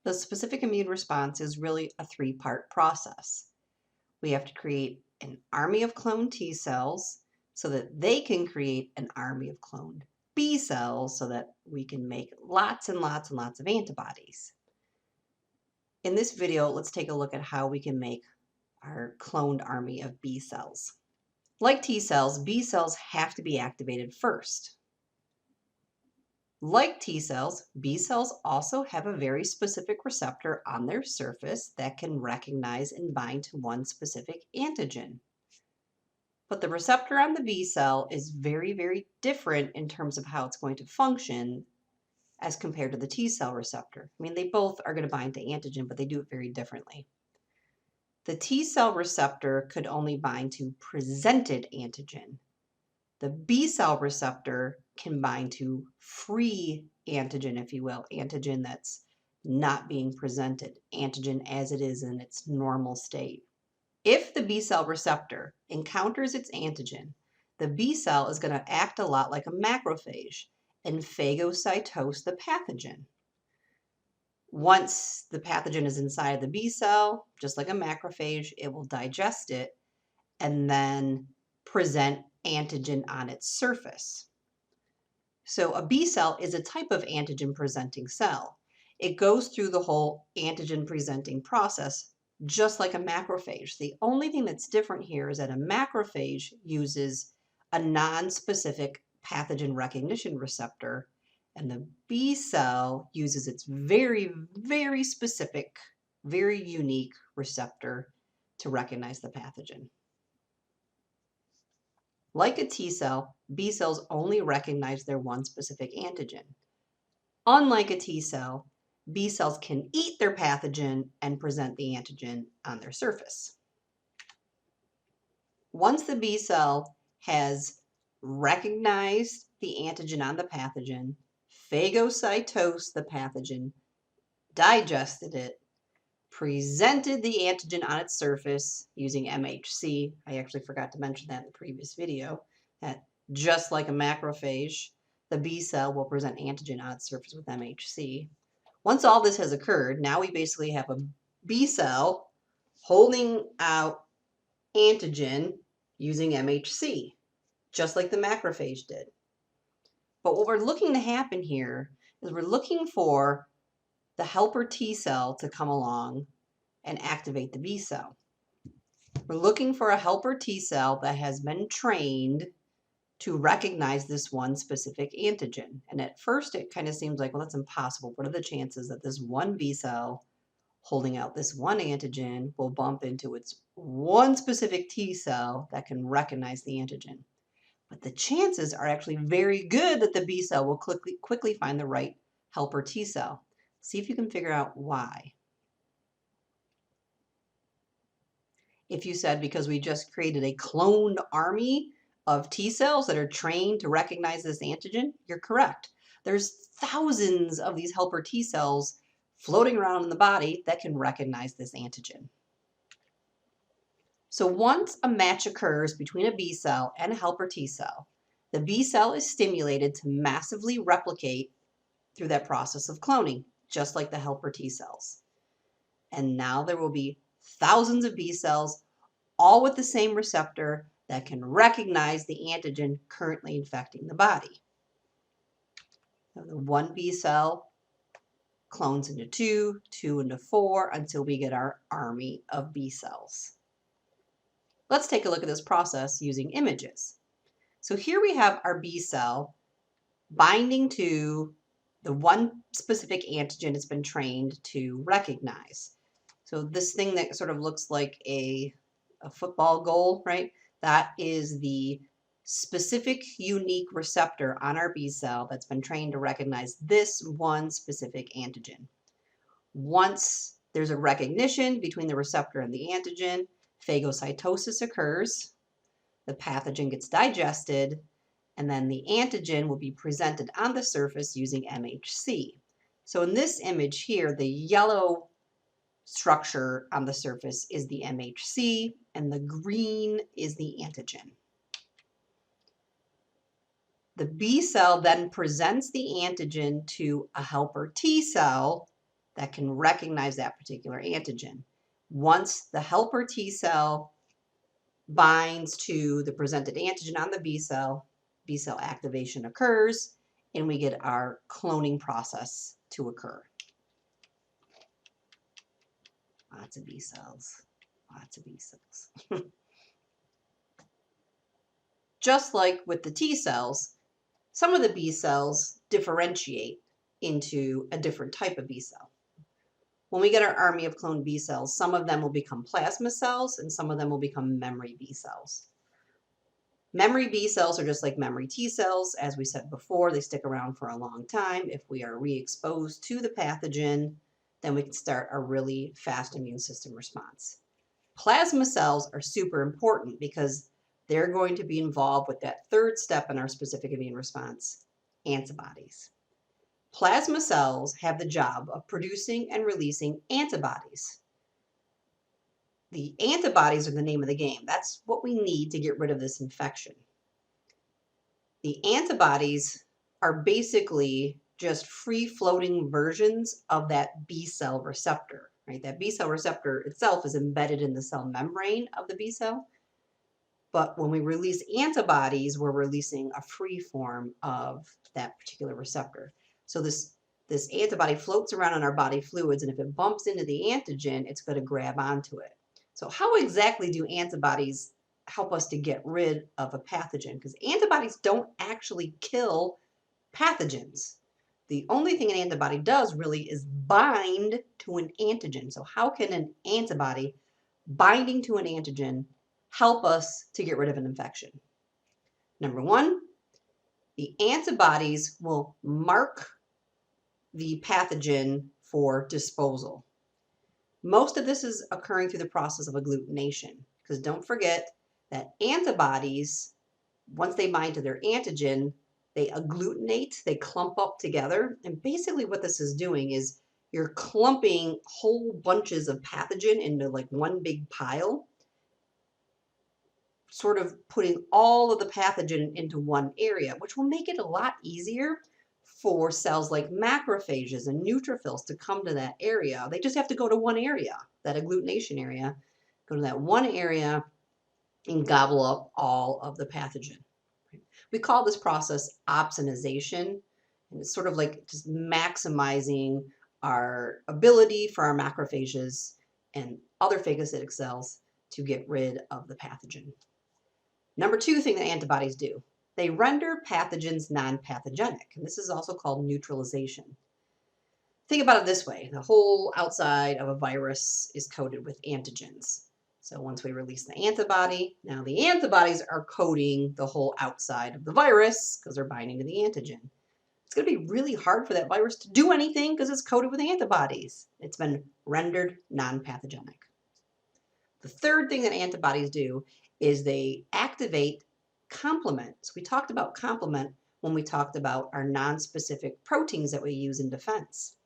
The specific immune response is really a three-part process. We have to create an army of cloned T cells so that they can create an army of cloned B cells so that we can make lots and lots and lots of antibodies. In this video, let's take a look at how we can make our cloned army of B cells. Like T cells, B cells have to be activated first. Like T cells, B cells also have a very specific receptor on their surface that can recognize and bind to one specific antigen. But the receptor on the B cell is very, very different in terms of how it's going to function as compared to the T cell receptor. I mean, they both are going to bind to antigen, but they do it very differently. The T cell receptor could only bind to presented antigen. The B cell receptor can bind to free antigen, if you will, antigen that's not being presented, antigen as it is in its normal state. If the B cell receptor encounters its antigen, the B cell is going to act a lot like a macrophage and phagocytose the pathogen. Once the pathogen is inside the B cell, just like a macrophage, it will digest it and then present antigen on its surface. So a B cell is a type of antigen presenting cell. It goes through the whole antigen presenting process just like a macrophage. The only thing that's different here is that a macrophage uses a non-specific pathogen recognition receptor, and the B cell uses its very, very specific, very unique receptor to recognize the pathogen. Like a T cell, B cells only recognize their one specific antigen. Unlike a T cell, B cells can eat their pathogen and present the antigen on their surface. Once the B cell has recognized the antigen on the pathogen, phagocytosed the pathogen, digested it, presented the antigen on its surface using MHC. I actually forgot to mention that in the previous video, that just like a macrophage, the B cell will present antigen on its surface with MHC. Once all this has occurred, now we basically have a B cell holding out antigen using MHC, just like the macrophage did. But what we're looking to happen here is we're looking for the helper T cell to come along and activate the B cell. We're looking for a helper T cell that has been trained to recognize this one specific antigen. And at first it kind of seems like, well, that's impossible. What are the chances that this one B cell holding out this one antigen will bump into its one specific T cell that can recognize the antigen? But the chances are actually very good that the B cell will quickly find the right helper T cell. See if you can figure out why. If you said because we just created a cloned army of T cells that are trained to recognize this antigen, you're correct. There's thousands of these helper T cells floating around in the body that can recognize this antigen. So once a match occurs between a B cell and a helper T cell, the B cell is stimulated to massively replicate through that process of cloning, just like the helper T cells. And now there will be thousands of B cells, all with the same receptor that can recognize the antigen currently infecting the body. Now, the one B cell clones into two, two into four, until we get our army of B cells. Let's take a look at this process using images. So here we have our B cell binding to the one specific antigen it's been trained to recognize. So this thing that sort of looks like a football goal, right? That is the specific unique receptor on our B cell that's been trained to recognize this one specific antigen. Once there's a recognition between the receptor and the antigen, phagocytosis occurs, the pathogen gets digested, and then the antigen will be presented on the surface using MHC. So in this image here, the yellow structure on the surface is the MHC, and the green is the antigen. The B cell then presents the antigen to a helper T cell that can recognize that particular antigen. Once the helper T cell binds to the presented antigen on the B cell activation occurs, and we get our cloning process to occur. Lots of B cells, lots of B cells. Just like with the T cells, some of the B cells differentiate into a different type of B cell. When we get our army of cloned B cells, some of them will become plasma cells and some of them will become memory B cells. Memory B cells are just like memory T cells. As we said before, they stick around for a long time. If we are re-exposed to the pathogen, then we can start a really fast immune system response. Plasma cells are super important because they're going to be involved with that third step in our specific immune response, antibodies. Plasma cells have the job of producing and releasing antibodies. The antibodies are the name of the game. That's what we need to get rid of this infection. The antibodies are basically just free-floating versions of that B cell receptor, right? That B cell receptor itself is embedded in the cell membrane of the B cell. But when we release antibodies, we're releasing a free form of that particular receptor. So this antibody floats around in our body fluids, and if it bumps into the antigen, it's going to grab onto it. So how exactly do antibodies help us to get rid of a pathogen? Because antibodies don't actually kill pathogens. The only thing an antibody does really is bind to an antigen. So how can an antibody binding to an antigen help us to get rid of an infection? Number one, the antibodies will mark the pathogen for disposal. Most of this is occurring through the process of agglutination, because don't forget that antibodies, once they bind to their antigen, they agglutinate, they clump up together. And basically what this is doing is you're clumping whole bunches of pathogen into like one big pile, sort of putting all of the pathogen into one area, which will make it a lot easier for cells like macrophages and neutrophils to come to that area. They just have to go to one area, that agglutination area, go to that one area and gobble up all of the pathogen. We call this process opsonization, and it's sort of like just maximizing our ability for our macrophages and other phagocytic cells to get rid of the pathogen. Number two thing that antibodies do, they render pathogens non-pathogenic, and this is also called neutralization. Think about it this way. The whole outside of a virus is coated with antigens. So once we release the antibody, now the antibodies are coating the whole outside of the virus because they're binding to the antigen. It's going to be really hard for that virus to do anything because it's coated with antibodies. It's been rendered non-pathogenic. The third thing that antibodies do is they activate complement. So we talked about complement when we talked about our non-specific proteins that we use in defense.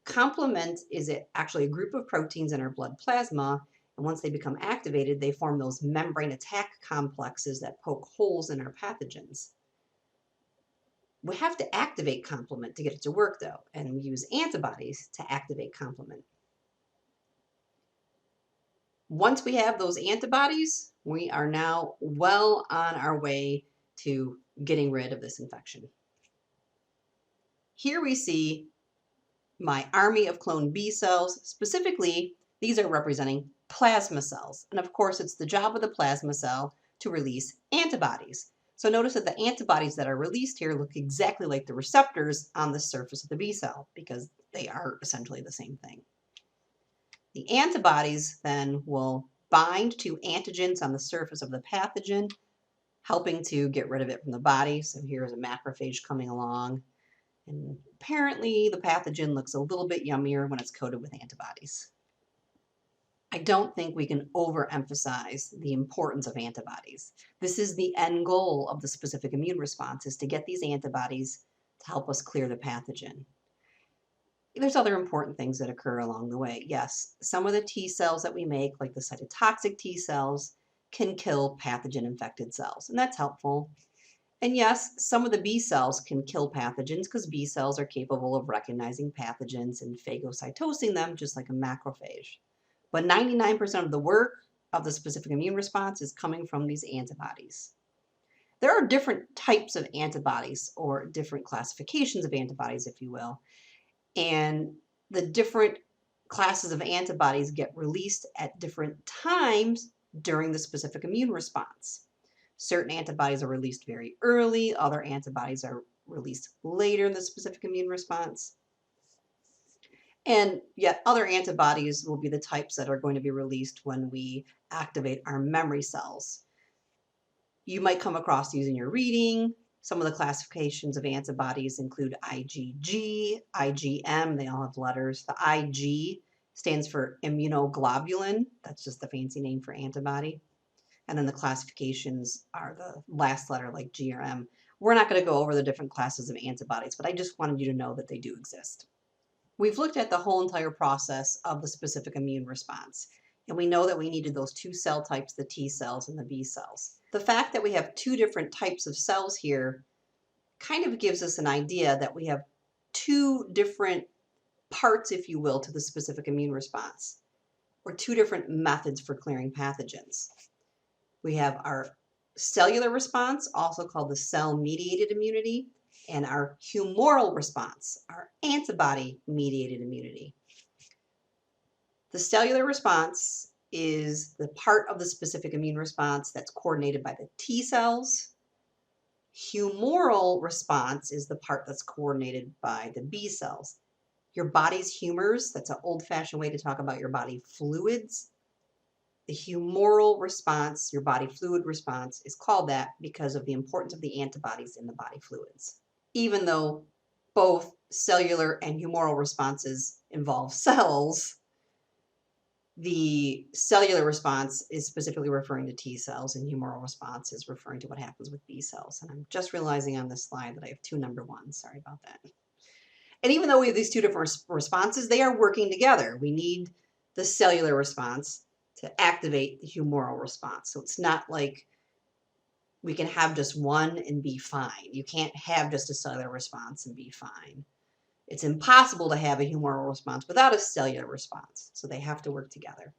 Complement is actually a group of proteins in our blood plasma, and once they become activated, they form those membrane attack complexes that poke holes in our pathogens. We have to activate complement to get it to work, though, and we use antibodies to activate complement. Once we have those antibodies, we are now well on our way to getting rid of this infection. Here we see my army of cloned B cells. Specifically, these are representing plasma cells. And of course, it's the job of the plasma cell to release antibodies. So notice that the antibodies that are released here look exactly like the receptors on the surface of the B cell because they are essentially the same thing. The antibodies then will bind to antigens on the surface of the pathogen, helping to get rid of it from the body. So here's a macrophage coming along. And apparently the pathogen looks a little bit yummier when it's coated with antibodies. I don't think we can overemphasize the importance of antibodies. This is the end goal of the specific immune response, is to get these antibodies to help us clear the pathogen. There's other important things that occur along the way. Yes, some of the T cells that we make, like the cytotoxic T cells, can kill pathogen-infected cells, and that's helpful. And yes, some of the B cells can kill pathogens because B cells are capable of recognizing pathogens and phagocytosing them just like a macrophage. But 99% of the work of the specific immune response is coming from these antibodies. There are different types of antibodies or different classifications of antibodies, if you will, and the different classes of antibodies get released at different times during the specific immune response. Certain antibodies are released very early, other antibodies are released later in the specific immune response. And yet other antibodies will be the types that are going to be released when we activate our memory cells. You might come across these in your reading. Some of the classifications of antibodies include IgG, IgM, they all have letters. The IG stands for immunoglobulin, that's just the fancy name for antibody. And then the classifications are the last letter like G or M. We're not going to go over the different classes of antibodies, but I just wanted you to know that they do exist. We've looked at the whole entire process of the specific immune response, and we know that we needed those two cell types, the T cells and the B cells. The fact that we have two different types of cells here kind of gives us an idea that we have two different parts, if you will, to the specific immune response, or two different methods for clearing pathogens. We have our cellular response, also called the cell-mediated immunity, and our humoral response, our antibody-mediated immunity. The cellular response is the part of the specific immune response that's coordinated by the T cells. Humoral response is the part that's coordinated by the B cells. Your body's humors, that's an old-fashioned way to talk about your body fluids. The humoral response, your body fluid response, is called that because of the importance of the antibodies in the body fluids. Even though both cellular and humoral responses involve cells, the cellular response is specifically referring to T cells, and humoral response is referring to what happens with B cells. And I'm just realizing on this slide that I have two number ones. Sorry about that. And even though we have these two different responses, they are working together. We need the cellular response to activate the humoral response. So it's not like we can have just one and be fine. You can't have just a cellular response and be fine. It's impossible to have a humoral response without a cellular response. So they have to work together.